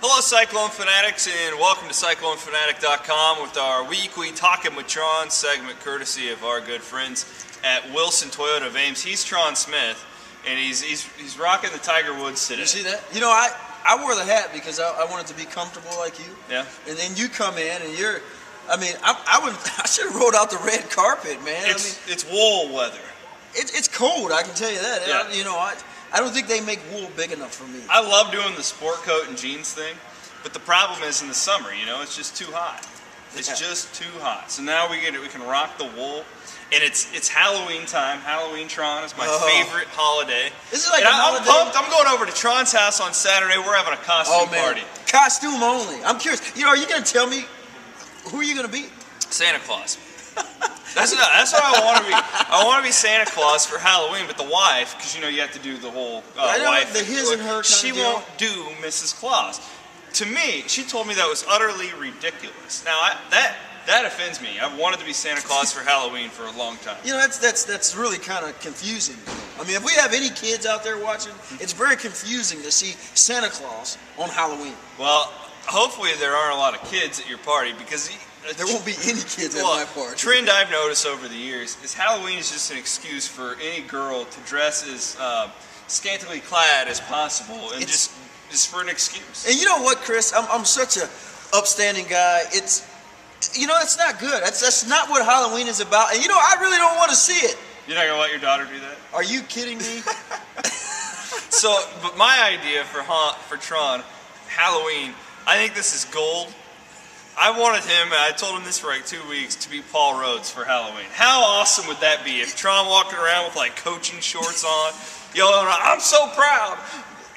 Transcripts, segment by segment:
Hello, Cyclone Fanatics, and welcome to CycloneFanatic.com with our weekly Talkin with Tron segment, courtesy of our good friends at Wilson Toyota of Ames. He's Tron Smith, and he's rocking the Tiger Woods today. You see that? You know, I wore the hat because I wanted to be comfortable like you. Yeah. And then you come in and you're, I mean, I should have rolled out the red carpet, man. It's wool weather. It's cold, I can tell you that. Yeah. You know, I don't think they make wool big enough for me. I love doing the sport coat and jeans thing, but the problem is in the summer, you know, it's just too hot. It's just too hot. So now we can rock the wool, and it's Halloween time. Halloween Tron is my favorite holiday. Is it like I'm pumped. I'm going over to Tron's house on Saturday. We're having a costume party. Costume only. I'm curious. You know, are you going to tell me who are you going to be? Santa Claus. That's what I want to be. I want to be Santa Claus for Halloween, but the wife, because you know you have to do the whole wife. The his and her. She won't do Mrs. Claus. To me, she told me that was utterly ridiculous. Now that offends me. I've wanted to be Santa Claus for Halloween for a long time. You know, that's really kind of confusing. I mean, if we have any kids out there watching, it's very confusing to see Santa Claus on Halloween. Well, hopefully there aren't a lot of kids at your party, because there won't be any kids at my party. Trend I've noticed over the years is Halloween is just an excuse for any girl to dress as scantily clad as possible, and just for an excuse. And you know what, Chris? I'm such a upstanding guy. It's not good. That's not what Halloween is about. And you know, I really don't want to see it. You're not gonna let your daughter do that? Are you kidding me? So, but my idea for Tron Halloween, I think this is gold. I wanted him, and I told him this for like 2 weeks, to be Paul Rhodes for Halloween. How awesome would that be if Tron walking around with like coaching shorts on, yelling, "I'm so proud"?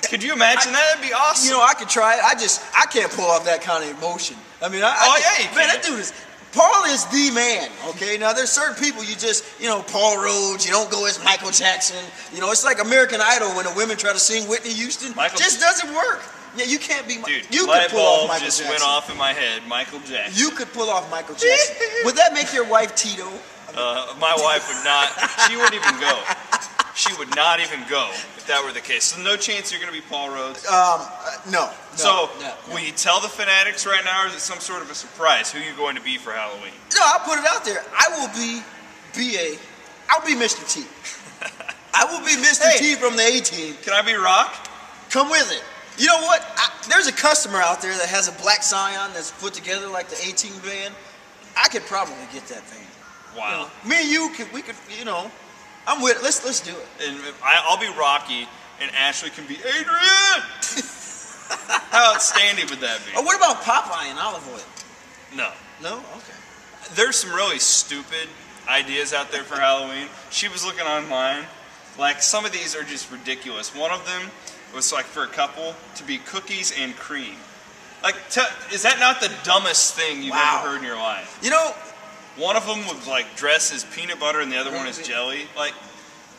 Could you imagine that? That'd be awesome. You know, I could try it. I can't pull off that kind of emotion. I mean, that dude is. Paul is the man. Okay, now there's certain people you just, Paul Rhodes. You don't go as Michael Jackson. You know, it's like American Idol when the women try to sing Whitney Houston. Just doesn't work. Yeah, you can't be. Dude, you could pull off Michael just Jackson. Went off in my head. Michael Jackson. You could pull off Michael Jackson. Would that make your wife Tito? My wife would not. She wouldn't even go. She would not even go if that were the case. So no chance you're going to be Paul Rhodes? No. So will you tell the fanatics right now, or is it some sort of a surprise who you're going to be for Halloween? No, I'll put it out there. I will be I'll be Mr. T. I will be Mr. T from the A-Team. Can I be Rock? Come with it. You know what? There's a customer out there that has a black Scion that's put together like the A-Team van. I could probably get that van. Wow. Me and you we could, I'm with it. Let's do it. And I'll be Rocky, and Ashley can be Adrian. How outstanding would that be? Oh, what about Popeye and olive oil? No. No? Okay. There's some really stupid ideas out there for Halloween. She was looking online. Like, some of these are just ridiculous. One of them was like for a couple to be cookies and cream. Like, is that not the dumbest thing you've ever heard in your life? You know, one of them was like dress as peanut butter, and the other one is jelly. Like,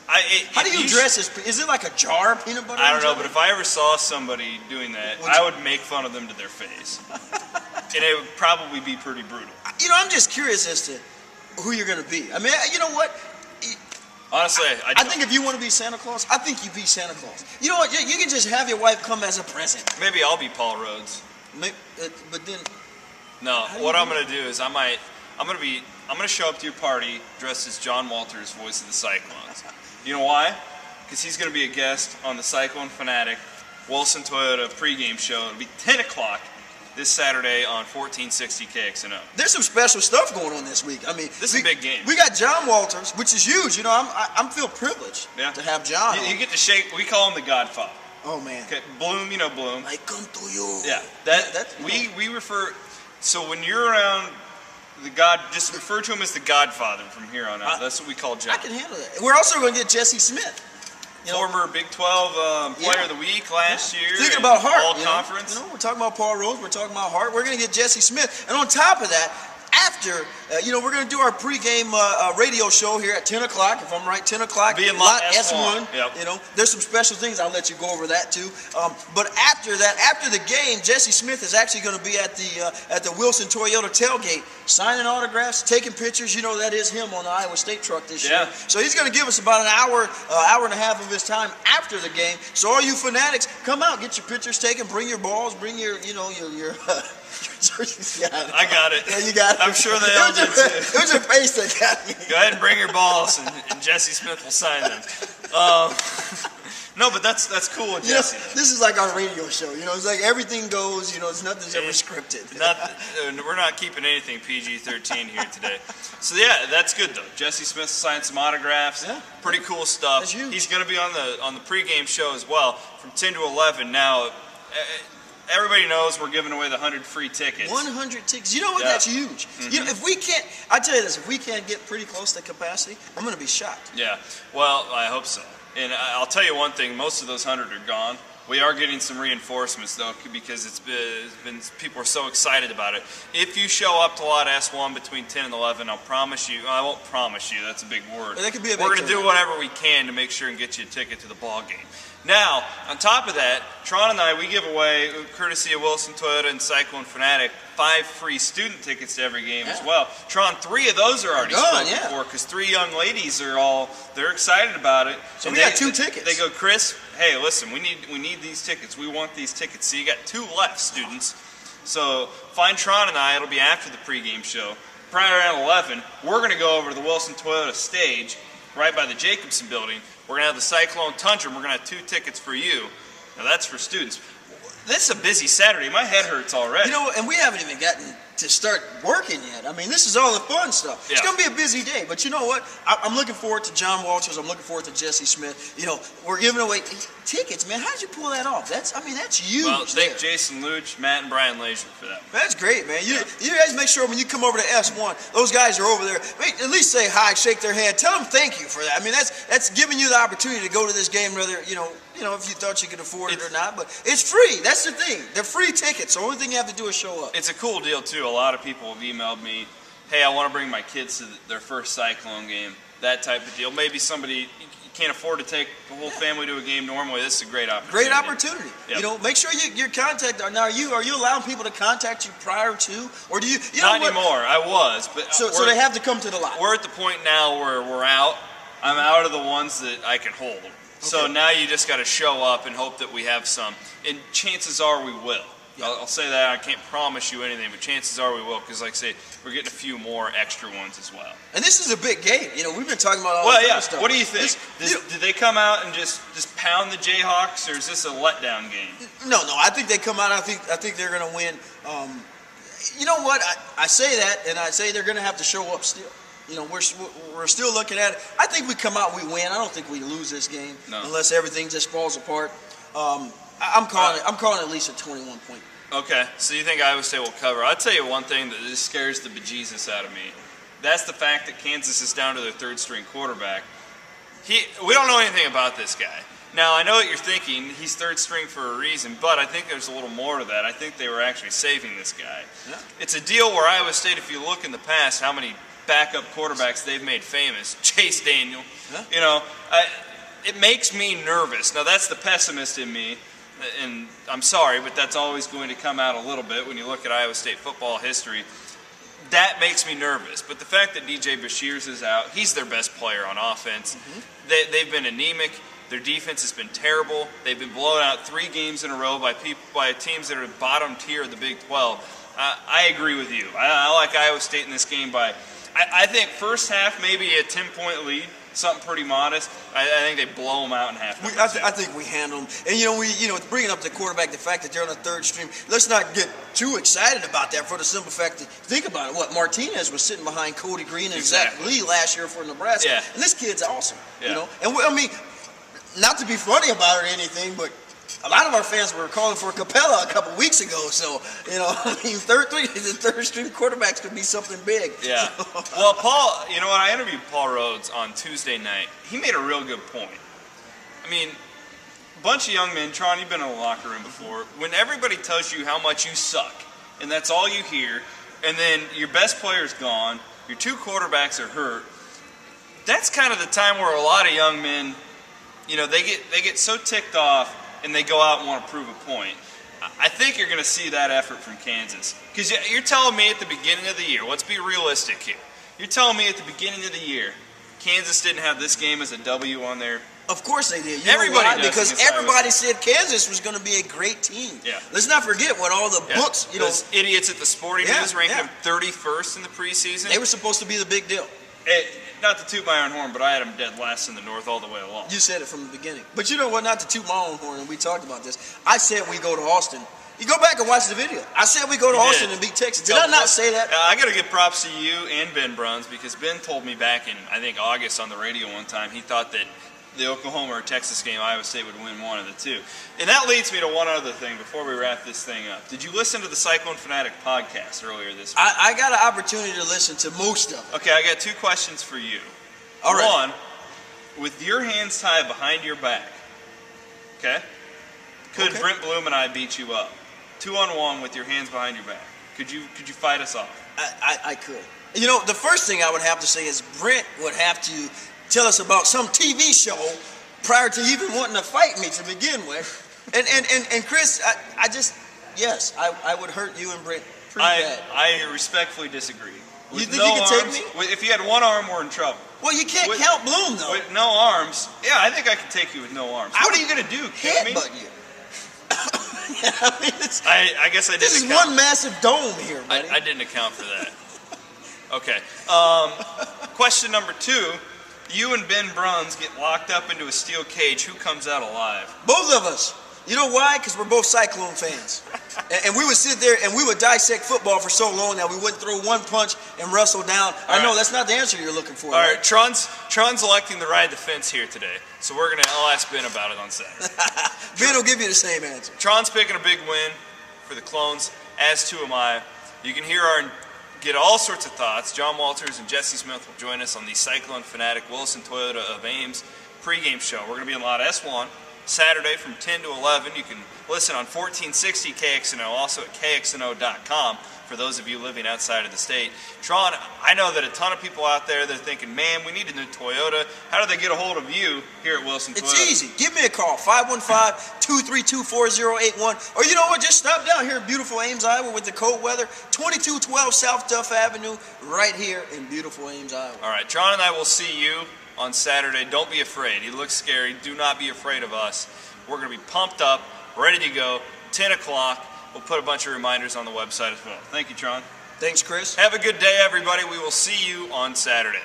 how do you dress as? Is it like a jar of peanut butter? I don't know, but if I ever saw somebody doing that, I would make fun of them to their face, and it would probably be pretty brutal. You know, I'm just curious as to who you're going to be. I mean, you know what? Honestly, I think if you want to be Santa Claus, I think you be Santa Claus. You know what? You can just have your wife come as a present. Maybe I'll be Paul Rhodes. But then, no. What I'm going to do is I'm going to show up to your party dressed as John Walters, voice of the Cyclones. You know why? Because he's going to be a guest on the Cyclone Fanatic Wilson Toyota pregame show. It'll be 10 o'clock this Saturday on 1460 KXNO. There's some special stuff going on this week. I mean, this is a big game. We got John Walters, which is huge. You know, I'm feel privileged to have John. You get to shake. We call him the Godfather. Oh man. Okay, Bloom, you know Bloom. I come to you. Yeah, we refer. So when you're around just refer to him as the Godfather from here on out. That's what we call John. I can handle that. We're also going to get Jesse Smith. Former Big 12 Player of the Week last year. Thinking about Hart. All conference. We're talking about Paul Rhodes. We're talking about Hart. We're going to get Jesse Smith. And on top of that, after, we're going to do our pregame radio show here at 10 o'clock, if I'm right, 10 o'clock. Be in lot S1. Yep. There's some special things. I'll let you go over that too. But after that, after the game, Jesse Smith is actually going to be at the Wilson Toyota tailgate, signing autographs, taking pictures. That is him on the Iowa State truck this year. So he's going to give us about an hour and a half of his time after the game. So all you fanatics, come out, get your pictures taken, bring your balls, bring your I got it. Yeah, you got it. I'm sure they all did too. It was your face that got me. Go ahead and bring your balls, and Jesse Smith will sign them. No, but that's cool with Jesse. This is like our radio show. It's like everything goes. It's nothing's ever scripted. We're not keeping anything PG-13 here today. So yeah, that's good though. Jesse Smith signed some autographs. Yeah. Pretty cool stuff. That's huge. He's going to be on the pregame show as well from 10 to 11. Now, everybody knows we're giving away the 100 free tickets. 100 tickets. You know what? That's huge. If we can't, I tell you this, if we can't get pretty close to capacity, I'm going to be shocked. Yeah. Well, I hope so. And I'll tell you one thing, most of those 100 are gone. We are getting some reinforcements, though, because it's been people are so excited about it. If you show up to lot S1 between 10 and 11, I won't promise you, that's a big word. That could be a big We're going to do whatever we can to make sure and get you a ticket to the ball game. Now, on top of that, Tron and I, we give away, courtesy of Wilson Toyota and Cyclone Fanatic, 5 free student tickets to every game as well. Tron, 3 of those are already spoken for because 3 young ladies they're excited about it. So we got 2 tickets. They go, Chris, hey, listen, we need these tickets. We want these tickets. So you got 2 left, students. So find Tron and I. It'll be after the pregame show. Prior around 11, we're going to go over to the Wilson Toyota stage right by the Jacobson building. We're going to have the Cyclone Tundra, and we're going to have 2 tickets for you. Now, that's for students. This is a busy Saturday. My head hurts already. And we haven't even gotten to start working yet. I mean, this is all the fun stuff. It's going to be a busy day. But you know what? I'm looking forward to John Walters. I'm looking forward to Jesse Smith. We're giving away tickets, man. How did you pull that off? That's huge. Well, thank Jason Luch, Matt, and Brian Laser for that. That's great, man. You guys make sure when you come over to S1, those guys are over there. At least say hi, shake their hand, tell them thank you for that. I mean, that's giving you the opportunity to go to this game, whether if you thought you could afford it or not. But it's free. That's the thing. They're free tickets. The only thing you have to do is show up. It's a cool deal too. A lot of people have emailed me, hey, I want to bring my kids to their first Cyclone game. That type of deal. Maybe somebody you can't afford to take the whole family to a game normally. This is a great opportunity. Great opportunity. Yep. Make sure your contact. Now, are you allowing people to contact you prior to, or do you? Not anymore. I was, but so they have to come to the lot. We're at the point now where we're out. I'm out of the ones that I can hold. Okay. So now you just got to show up and hope that we have some. And chances are we will. I'll say that. I can't promise you anything, but chances are we will, because like I say, we're getting a few more extra ones as well. And this is a big game. We've been talking about all this stuff. What do you think? Did they come out and just pound the Jayhawks, or is this a letdown game? No. I think they come out. I think they're going to win. You know what? I say that, and I say they're going to have to show up still. We're still looking at it. I think we come out, we win. I don't think we lose this game unless everything just falls apart. I'm calling at least a 21-point. Okay, so you think Iowa State will cover? I'll tell you one thing that just scares the bejesus out of me. That's the fact that Kansas is down to their 3rd-string quarterback. We don't know anything about this guy. Now, I know what you're thinking. He's 3rd string for a reason, but I think there's a little more to that. I think they were actually saving this guy. Yeah. It's a deal where Iowa State, if you look in the past, how many backup quarterbacks they've made famous. Chase Daniel. Yeah. It makes me nervous. Now, that's the pessimist in me. And I'm sorry, but that's always going to come out a little bit when you look at Iowa State football history. That makes me nervous. But the fact that DJ Bashirs is out, he's their best player on offense. Mm-hmm. They've been anemic. Their defense has been terrible. They've been blown out 3 games in a row by teams that are the bottom tier of the Big 12. I agree with you. I like Iowa State in this game by, I think first half maybe a 10-point lead. Something pretty modest. I think they blow them out in half. I think we handle them. And bringing up the quarterback, the fact that they're on the 3rd string. Let's not get too excited about that. For the simple fact that think about it, Martinez was sitting behind Cody Green and Zach Lee last year for Nebraska, and this kid's awesome. Yeah. And not to be funny about it or anything, but a lot of our fans were calling for Capella a couple weeks ago. So, the 3rd string quarterbacks could be something big. Yeah. Well, Paul, I interviewed Paul Rhodes on Tuesday night. He made a real good point. A bunch of young men, Tron, you've been in a locker room before. When everybody tells you how much you suck, and that's all you hear, and then your best player's gone, your two quarterbacks are hurt. That's kind of the time where a lot of young men, they get so ticked off and they go out and want to prove a point. I think you're going to see that effort from Kansas. Because you're telling me at the beginning of the year, let's be realistic here. You're telling me at the beginning of the year, Kansas didn't have this game as a W on their... Of course they did. Because everybody said Kansas was going to be a great team. Yeah. Let's not forget what all the books, Those idiots at the Sporting News ranked them 31st in the preseason. They were supposed to be the big deal. Not to toot my own horn, but I had them dead last in the North all the way along. You said it from the beginning. But you know what? Not to toot my own horn, and we talked about this. I said we go to Austin. You go back and watch the video. I said we go to Austin and beat Texas. Did I not say that? I got to give props to you and Ben Bruns, because Ben told me back in, I think, August on the radio one time, he thought that the Oklahoma or Texas game, Iowa State would win one of the two. And that leads me to one other thing before we wrap this thing up. Did you listen to the Cyclone Fanatic podcast earlier this week? I got an opportunity to listen to most of it. Okay, I got two questions for you. All right. One, with your hands tied behind your back, okay? Could Brent Bloom and I beat you up? 2-on-1 with your hands behind your back. Could you fight us off? I could. The first thing I would have to say is Brent would have to tell us about some TV show prior to even wanting to fight me to begin with. And Chris, I would hurt you and Brent pretty bad. I respectfully disagree. You think you can take me? If you had one arm, we're in trouble. Well, you can't count Bloom, though. With no arms. Yeah, I think I can take you with no arms. What are you going to do, kick me? Headbutt you. I guess I didn't. This is one massive dome here, buddy. I didn't account for that. Okay. Question number 2. You and Ben Bruns get locked up into a steel cage. Who comes out alive? Both of us. You know why? Because we're both Cyclone fans. And we would sit there and we would dissect football for so long that we wouldn't throw one punch and wrestle down. I know that's not the answer you're looking for. All right, Tron's electing to ride the fence here today. So I'll ask Ben about it on Saturday. Ben will give you the same answer. Tron's picking a big win for the Clones, as too am I. You can get all sorts of thoughts. John Walters and Jesse Smith will join us on the Cyclone Fanatic Wilson Toyota of Ames pregame show. We're going to be in Lot S1 Saturday from 10 to 11. You can listen on 1460 KXNO, also at KXNO.com for those of you living outside of the state. Tron, I know that a ton of people out there, they're thinking, man, we need a new Toyota. How do they get a hold of you here at Wilson Toyota? It's easy. Give me a call, 515-232-4081. Or you know what, just stop down here in beautiful Ames, Iowa with the cold weather. 2212 South Duff Avenue, right here in beautiful Ames, Iowa. All right, Tron and I will see you on Saturday. Don't be afraid. He looks scary. Do not be afraid of us. We're going to be pumped up, ready to go, 10 o'clock. We'll put a bunch of reminders on the website as well. Thank you, Tron. Thanks, Chris. Have a good day, everybody. We will see you on Saturday.